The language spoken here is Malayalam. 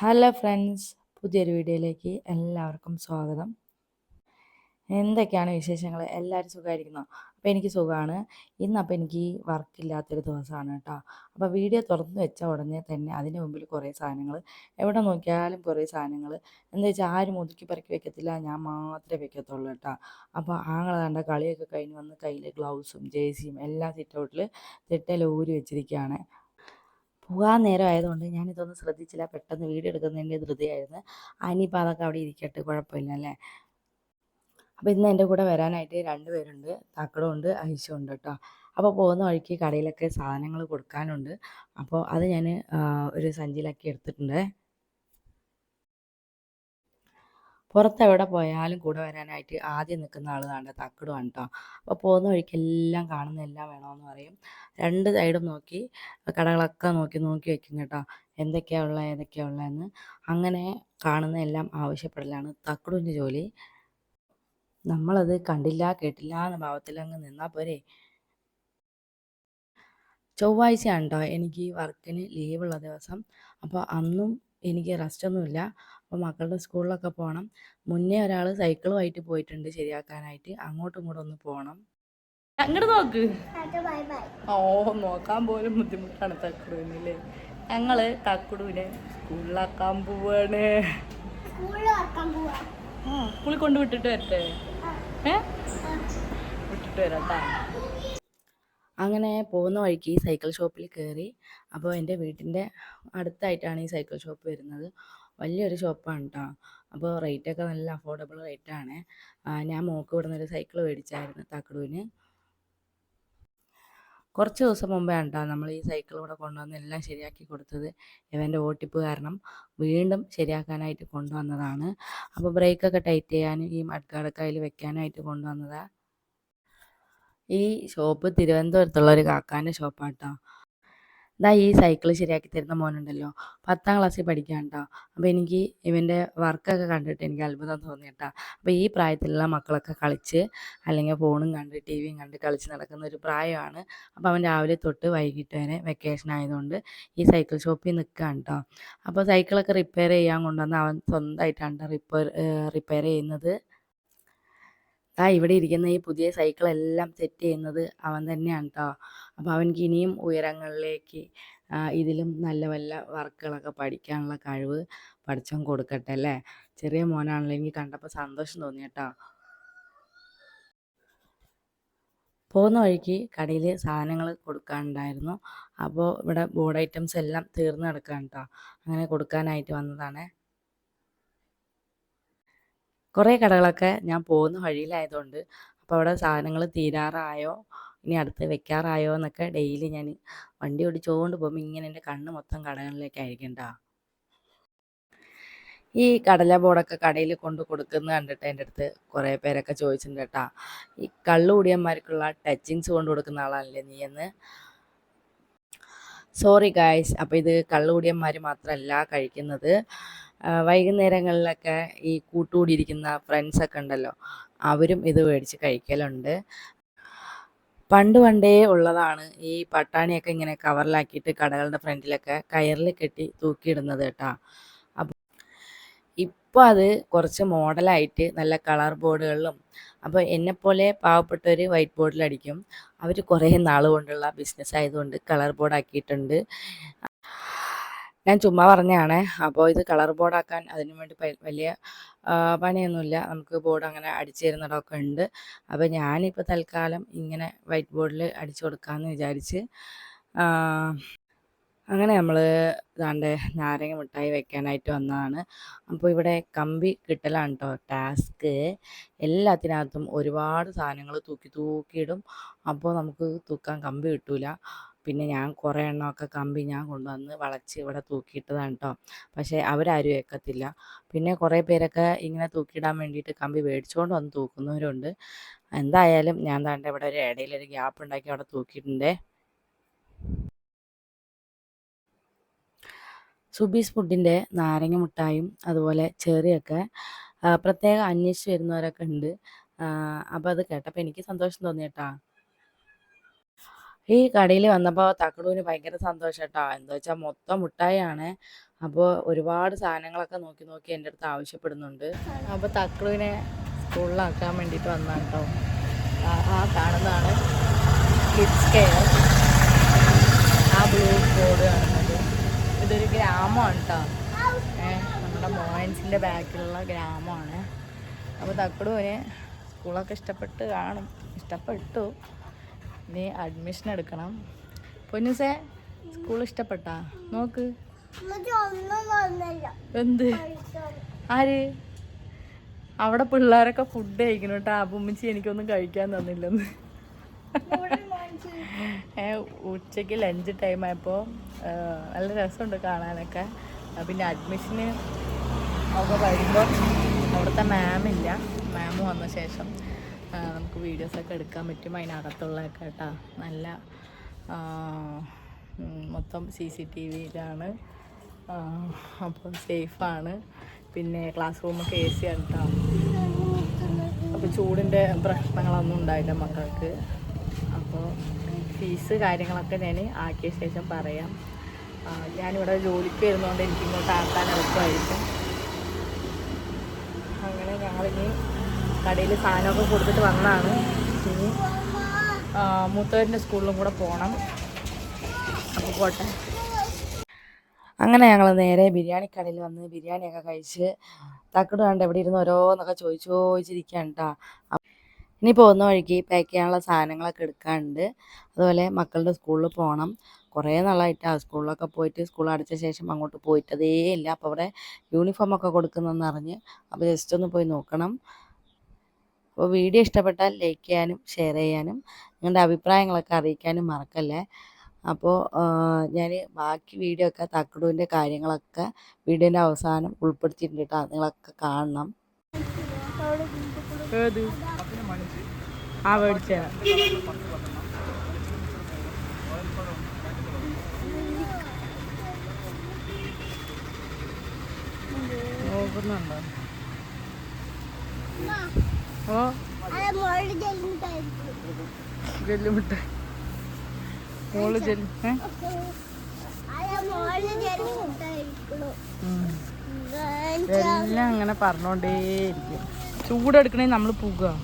ഹലോ ഫ്രണ്ട്സ്, പുതിയൊരു വീഡിയോയിലേക്ക് എല്ലാവർക്കും സ്വാഗതം. എന്തൊക്കെയാണ് വിശേഷങ്ങൾ? എല്ലാവരും സുഖമായിരിക്കുന്നോ? അപ്പോൾ എനിക്ക് സുഖമാണ്. ഇന്നപ്പോൾ എനിക്ക് വർക്കില്ലാത്തൊരു ദിവസമാണ് കേട്ടോ. അപ്പോൾ വീഡിയോ തുറന്ന് വെച്ച ഉടനെ തന്നെ അതിന് മുമ്പിൽ കുറേ സാധനങ്ങൾ, എവിടെ നോക്കിയാലും കുറേ സാധനങ്ങൾ. എന്താ വെച്ചാൽ ആരും ഒതുക്കി പറക്കി വെക്കത്തില്ല, ഞാൻ മാത്രമേ വെക്കത്തുള്ളൂ കേട്ടോ. അപ്പോൾ ആങ്ങള കണ്ട കളിയൊക്കെ കഴിഞ്ഞ് വന്ന് കയ്യിൽ ഗ്ലൗസും ജേഴ്സിയും എല്ലാം സിറ്റൗട്ടിൽ തിട്ടയിൽ ഊരി വെച്ചിരിക്കുകയാണ്. പോകാൻ നേരം ആയതുകൊണ്ട് ഞാനിതൊന്നും ശ്രദ്ധിച്ചില്ല. പെട്ടെന്ന് വീഡിയോ എടുക്കുന്നതിൻ്റെ ധൃതിയായിരുന്നു. ഇനിയിപ്പോൾ അതൊക്കെ അവിടെ ഇരിക്കട്ടെ, കുഴപ്പമില്ല അല്ലേ. അപ്പോൾ ഇന്ന് എൻ്റെ കൂടെ വരാനായിട്ട് 2 പേരുണ്ട്. തക്കടും ഉണ്ട്, ഐശും ഉണ്ട് കേട്ടോ. അപ്പോൾ പോകുന്ന വഴിക്ക് കടയിലൊക്കെ സാധനങ്ങൾ കൊടുക്കാനുണ്ട്. അപ്പോൾ അത് ഞാൻ ഒരു സഞ്ചിയിലാക്കി എടുത്തിട്ടുണ്ട്. പുറത്തെവിടെ പോയാലും കൂടെ വരാനായിട്ട് ആദ്യം നിൽക്കുന്ന ആൾ ദാണ്ടെ തക്കടുമാണ് കേട്ടോ. അപ്പോൾ പോകുന്ന വഴിക്കെല്ലാം കാണുന്നതെല്ലാം വേണമെന്ന് പറയും. 2 സൈഡും നോക്കി കടകളൊക്കെ നോക്കി നോക്കി വെക്കും കേട്ടോ. എന്തൊക്കെയാ ഉള്ളത് ഏതൊക്കെയാ ഉള്ളതെന്ന്. അങ്ങനെ കാണുന്നതെല്ലാം ആവശ്യപ്പെടലാണ് തക്കടുവിൻ്റെ ജോലി. നമ്മളത് കണ്ടില്ല കേട്ടില്ല എന്ന ഭാവത്തിലങ്ങ് നിന്നാൽ പോരെ. ചൊവ്വാഴ്ചയാണ് കേട്ടോ എനിക്ക് വർക്കിന് ലീവുള്ള ദിവസം. അപ്പോൾ അന്നും എനിക്ക് റെസ്റ്റൊന്നുമില്ല. അപ്പോൾ മക്കളുടെ സ്കൂളിലൊക്കെ പോകണം. മുന്നേ ഒരാൾ സൈക്കിളുമായിട്ട് പോയിട്ടുണ്ട് ശരിയാക്കാനായിട്ട്. അങ്ങോട്ടും ഇങ്ങോട്ടും ഒന്ന് പോകണം. അങ്ങോട്ട് നോക്ക്. ഓ, നോക്കാൻ പോലും ബുദ്ധിമുട്ടാണ് തക്കുടുവിനല്ലേ. ഞങ്ങള് തക്കുടുവിനെ സ്കൂളിലാക്കാൻ പോവാണ്. സ്കൂളിൽ കൊണ്ട് വിട്ടിട്ട് വരട്ടെ? വിട്ടിട്ട് വരാട്ടാ. അങ്ങനെ പോകുന്ന വഴിക്ക് സൈക്കിൾ ഷോപ്പിൽ കയറി. അപ്പോൾ എൻ്റെ വീട്ടിൻ്റെ അടുത്തായിട്ടാണ് ഈ സൈക്കിൾ ഷോപ്പ് വരുന്നത്. വലിയൊരു ഷോപ്പാണ് കേട്ടോ. അപ്പോൾ റേറ്റൊക്കെ നല്ല അഫോർഡബിൾ റേറ്റാണ്. ഞാൻ മോൾക്ക് ഇവിടെ നിന്നൊരു സൈക്കിൾ മേടിച്ചായിരുന്നു തക്കടുവിന്. കുറച്ച് ദിവസം മുമ്പാണ് കേട്ടോ നമ്മൾ ഈ സൈക്കിൾ ഇവിടെ കൊണ്ടുവന്ന് എല്ലാം ശരിയാക്കി കൊടുത്തത്. ഇവൻ്റെ ഓട്ടിപ്പ് കാരണം വീണ്ടും ശരിയാക്കാനായിട്ട് കൊണ്ടുവന്നതാണ്. അപ്പോൾ ബ്രേക്കൊക്കെ ടൈറ്റ് ചെയ്യാനും ഈ മഡ്ഗാർഡൊക്കെ അതിൽ വെക്കാനായിട്ട് കൊണ്ടുവന്നതാണ്. ഈ ഷോപ്പ് തിരുവനന്തപുരത്തുള്ള ഒരു കാക്കാൻ്റെ ഷോപ്പാണ് കേട്ടോ. ദാ ഈ സൈക്കിൾ ശരിയാക്കി തരുന്ന മോനുണ്ടല്ലോ, 10ാം ക്ലാസ്സിൽ പഠിക്കുകയാണ് കേട്ടോ. അപ്പോൾ എനിക്ക് ഇവൻ്റെ വർക്കൊക്കെ കണ്ടിട്ട് എനിക്ക് അത്ഭുതം തോന്നി കേട്ടോ. അപ്പോൾ ഈ പ്രായത്തിലുള്ള മക്കളൊക്കെ കളിച്ച് അല്ലെങ്കിൽ ഫോണും കണ്ട് ടി വിയും കണ്ട് കളിച്ച് നടക്കുന്ന ഒരു പ്രായമാണ്. അപ്പോൾ അവൻ രാവിലെ തൊട്ട് വൈകിട്ട് വരെ വെക്കേഷൻ ആയതുകൊണ്ട് ഈ സൈക്കിൾ ഷോപ്പിൽ നിൽക്കുകയാണ് കേട്ടോ. അപ്പോൾ സൈക്കിളൊക്കെ റിപ്പയർ ചെയ്യാൻ കൊണ്ടുവന്ന് അവൻ സ്വന്തമായിട്ടാണ് റിപ്പയർ ചെയ്യുന്നത്. ഇവിടെ ഇരിക്കുന്ന ഈ പുതിയ സൈക്കിളെല്ലാം സെറ്റ് ചെയ്യുന്നത് അവൻ തന്നെയാണ് കേട്ടോ. അപ്പോൾ അവൻക്ക് ഇനിയും ഉയരങ്ങളിലേക്ക് ഇതിലും നല്ല വല്ല വർക്കുകളൊക്കെ പഠിക്കാനുള്ള കഴിവ് പടച്ചോൻ കൊടുക്കട്ടെ അല്ലേ. ചെറിയ മോനാണല്ലോ, എനിക്ക് കണ്ടപ്പോൾ സന്തോഷം തോന്നി കേട്ടോ. പോകുന്ന വഴിക്ക് കടയിൽ സാധനങ്ങൾ കൊടുക്കാനുണ്ടായിരുന്നു. അപ്പോൾ ഇവിടെ ബോർഡ് ഐറ്റംസ് എല്ലാം തീർന്ന് കിടക്കുകയാണ് കേട്ടോ. അങ്ങനെ കൊടുക്കാനായിട്ട് വന്നതാണ്. കുറേ കടകളൊക്കെ ഞാൻ പോകുന്ന വഴിയിലായതുകൊണ്ട് അപ്പോൾ അവിടെ സാധനങ്ങൾ തീരാറായോ ഇനി അടുത്ത് വെക്കാറായോ എന്നൊക്കെ ഡെയിലി ഞാൻ വണ്ടി ഓടിച്ചുകൊണ്ട് പോകുമ്പോൾ ഇങ്ങനെ എൻ്റെ കണ്ണ് മൊത്തം കടകളിലേക്കായിരിക്കും കേട്ടോ. ഈ കടല ബോർഡൊക്കെ കടയിൽ കൊണ്ട് കൊടുക്കുന്നത് കണ്ടിട്ട് എൻ്റെ അടുത്ത് കുറേ പേരൊക്കെ ചോദിച്ചിട്ടുണ്ട് കേട്ടോ, ഈ കള്ളുകൂടിയന്മാർക്കുള്ള ടച്ചിങ്സ് കൊണ്ട് കൊടുക്കുന്ന ആളാണല്ലേ നീ എന്ന്. സോറി ഗായ്സ്, അപ്പോൾ ഇത് കള്ളുകൂടിയന്മാർ മാത്രമല്ല കഴിക്കുന്നത്. വൈകുന്നേരങ്ങളിലൊക്കെ ഈ കൂട്ടുകൂടിയിരിക്കുന്ന ഫ്രണ്ട്സൊക്കെ ഉണ്ടല്ലോ, അവരും ഇത് മേടിച്ച് കഴിക്കലുണ്ട്. പണ്ട് പണ്ടേ ഉള്ളതാണ് ഈ പട്ടാണിയൊക്കെ ഇങ്ങനെ കവറിലാക്കിയിട്ട് കടകളുടെ ഫ്രണ്ടിലൊക്കെ കയറിൽ കെട്ടി തൂക്കിയിടുന്നത് കേട്ടോ. അപ്പോൾ ഇപ്പോൾ അത് കുറച്ച് മോഡലായിട്ട് നല്ല കളർ ബോർഡുകളിലും, അപ്പോൾ എന്നെപ്പോലെ പാവപ്പെട്ടവർ വൈറ്റ് ബോർഡിലടിക്കും. അവർ കുറേ നാൾ കൊണ്ടുള്ള ബിസിനസ് ആയതുകൊണ്ട് കളർ ബോർഡ് ആക്കിയിട്ടുണ്ട്. ഞാൻ ചുമ്മാ പറഞ്ഞതാണ്. അപ്പോൾ ഇത് കളർ ബോർഡാക്കാൻ അതിനു വേണ്ടി വലിയ പണിയൊന്നുമില്ല. നമുക്ക് ബോർഡ് അങ്ങനെ അടിച്ചു തരുന്നിടമൊക്കെ ഉണ്ട്. അപ്പോൾ ഞാനിപ്പോൾ തൽക്കാലം ഇങ്ങനെ വൈറ്റ് ബോർഡിൽ അടിച്ചു കൊടുക്കാമെന്ന് വിചാരിച്ച്. അങ്ങനെ നമ്മൾ ദാണ്ടെ നാരങ്ങ മിഠായി വെക്കാനായിട്ട് വന്നതാണ്. അപ്പോൾ ഇവിടെ കമ്പി കിട്ടലാണ് കേട്ടോ ടാസ്ക്. എല്ലാത്തിനകത്തും ഒരുപാട് സാധനങ്ങൾ തൂക്കി തൂക്കിയിടും. അപ്പോൾ നമുക്ക് തൂക്കാൻ കമ്പി കിട്ടില്ല. പിന്നെ ഞാൻ കുറേ എണ്ണമൊക്കെ കമ്പി ഞാൻ കൊണ്ടുവന്ന് വളച്ച് ഇവിടെ തൂക്കിയിട്ടതാണ് കേട്ടോ. പക്ഷേ അവരാരും വെക്കത്തില്ല. പിന്നെ കുറേ പേരൊക്കെ ഇങ്ങനെ തൂക്കിയിടാൻ വേണ്ടിയിട്ട് കമ്പി മേടിച്ചുകൊണ്ട് വന്ന് തൂക്കുന്നവരുണ്ട്. എന്തായാലും ഞാൻ ദാണ്ടെ ഇവിടെ ഒരു ഇടയിലൊരു ഗ്യാപ്പ് ഉണ്ടാക്കി അവിടെ തൂക്കിയിട്ടുണ്ടേ. സുബീസ് ഫുഡിൻ്റെ നാരങ്ങ മിഠായും അതുപോലെ ചെറിയൊക്കെ പ്രത്യേകം അന്വേഷിച്ച് വരുന്നവരൊക്കെ ഉണ്ട്. അപ്പോൾ അത് കേട്ടപ്പോൾ എനിക്ക് സന്തോഷം തോന്നി കേട്ടോ. ഈ കടയിൽ വന്നപ്പോൾ തക്കടൂന് ഭയങ്കര സന്തോഷം കേട്ടോ. എന്താ വെച്ചാൽ മൊത്തം മുട്ടായാണ്. അപ്പോൾ ഒരുപാട് സാധനങ്ങളൊക്കെ നോക്കി നോക്കി എൻ്റെ അടുത്ത് ആവശ്യപ്പെടുന്നുണ്ട്. അപ്പോൾ തക്കടൂവിനെ സ്കൂളിലാക്കാൻ വേണ്ടിയിട്ട് വന്നാണ് കേട്ടോ. ആ കാണുന്നതാണ് കിഡ്സ് കെയർ. ആ ബ്ലൂ ബോർഡ് കാണുന്നത് ഇതൊരു ഗ്രാമമാണ് കേട്ടോ. നമ്മുടെ മോയൻസിൻ്റെ ബാക്കിലുള്ള ഗ്രാമമാണ്. അപ്പോൾ തക്കടൂവിന് സ്കൂളൊക്കെ ഇഷ്ടപ്പെട്ട് കാണും. ഇഷ്ടപ്പെട്ടു. ഇനി അഡ്മിഷൻ എടുക്കണം. പൊന്നുസേ സ്കൂൾ ഇഷ്ടപ്പെട്ടാ? നോക്ക്. എന്ത്? ആര്? അവിടെ പിള്ളേരൊക്കെ ഫുഡ് കഴിക്കണം കേട്ടോ. അപ്പുമ്മച്ചി എനിക്കൊന്നും കഴിക്കാൻ തന്നില്ലെന്ന്. ഉച്ചയ്ക്ക് ലഞ്ച് ടൈം ആയപ്പോൾ നല്ല രസമുണ്ട് കാണാനൊക്കെ. പിന്നെ അഡ്മിഷന് ഒക്കെ വരുമ്പോൾ അവിടുത്തെ മാമില്ല. മാം വന്ന ശേഷം നമുക്ക് വീഡിയോസൊക്കെ എടുക്കാൻ പറ്റും. അതിനകത്തുള്ളതൊക്കെ കേട്ടോ. നല്ല മൊത്തം CCTVയിലാണ്. അപ്പോൾ സേഫാണ്. പിന്നെ ക്ലാസ് റൂമൊക്കെ AC ആണ് കേട്ടോ. അപ്പോൾ ചൂടിൻ്റെ പ്രശ്നങ്ങളൊന്നും ഉണ്ടായില്ല മക്കൾക്ക്. അപ്പോൾ ഫീസ് കാര്യങ്ങളൊക്കെ ഞാൻ ആക്കിയ ശേഷം പറയാം. ഞാനിവിടെ ജോലിക്ക് വരുന്നതുകൊണ്ട് എനിക്കിങ്ങോട്ട് ആക്കാൻ എളുപ്പമായിരിക്കും. അങ്ങനെ ഞങ്ങളിനി കടയിൽ സാധനമൊക്കെ കൊടുത്തിട്ട് വന്നതാണ്. ഇനി മൂത്തവരുടെ സ്കൂളിലും കൂടെ പോകണം. അപ്പോൾ പോട്ടെ. അങ്ങനെ ഞങ്ങൾ നേരെ ബിരിയാണി കടയിൽ വന്ന് ബിരിയാണിയൊക്കെ കഴിച്ച് തക്കട് കണ്ട് എവിടെ ഇരുന്ന് ഓരോന്നൊക്കെ ചോദിച്ചിരിക്കുകയാണ് കേട്ടോ. ഇനി പോകുന്ന വഴിക്ക് പാക്ക് ചെയ്യാനുള്ള സാധനങ്ങളൊക്കെ എടുക്കാനുണ്ട്. അതുപോലെ മക്കളുടെ സ്കൂളിൽ പോകണം. കുറേ നാളായിട്ടാണ് സ്കൂളിലൊക്കെ പോയിട്ട്. സ്കൂൾ അടച്ച ശേഷം അങ്ങോട്ട് പോയിട്ടതേ ഇല്ല. അപ്പോൾ അവിടെ യൂണിഫോമൊക്കെ കൊടുക്കുന്നതെന്ന് അറിഞ്ഞ് അപ്പോൾ ജസ്റ്റ് ഒന്ന് പോയി നോക്കണം. അപ്പോൾ വീഡിയോ ഇഷ്ടപ്പെട്ടാൽ ലൈക്ക് ചെയ്യാനും ഷെയർ ചെയ്യാനും നിങ്ങളുടെ അഭിപ്രായങ്ങളൊക്കെ അറിയിക്കാനും മറക്കല്ലേ. അപ്പോൾ ഞാൻ ബാക്കി വീഡിയോ ഒക്കെ തക്കടൂവിൻ്റെ കാര്യങ്ങളൊക്കെ വീഡിയോൻ്റെ അവസാനം ഉൾപ്പെടുത്തിയിട്ടുണ്ട് കേട്ടോ. നിങ്ങളൊക്കെ കാണണം. മേടിച്ച നോക്കുന്നുണ്ടോ? ഓ ജെല്ലുമിട്ടായി മോള് എല്ലാം അങ്ങനെ പറഞ്ഞോണ്ടേയിരിക്കും. ചൂടെടുക്കണേ നമ്മൾ പോകുക.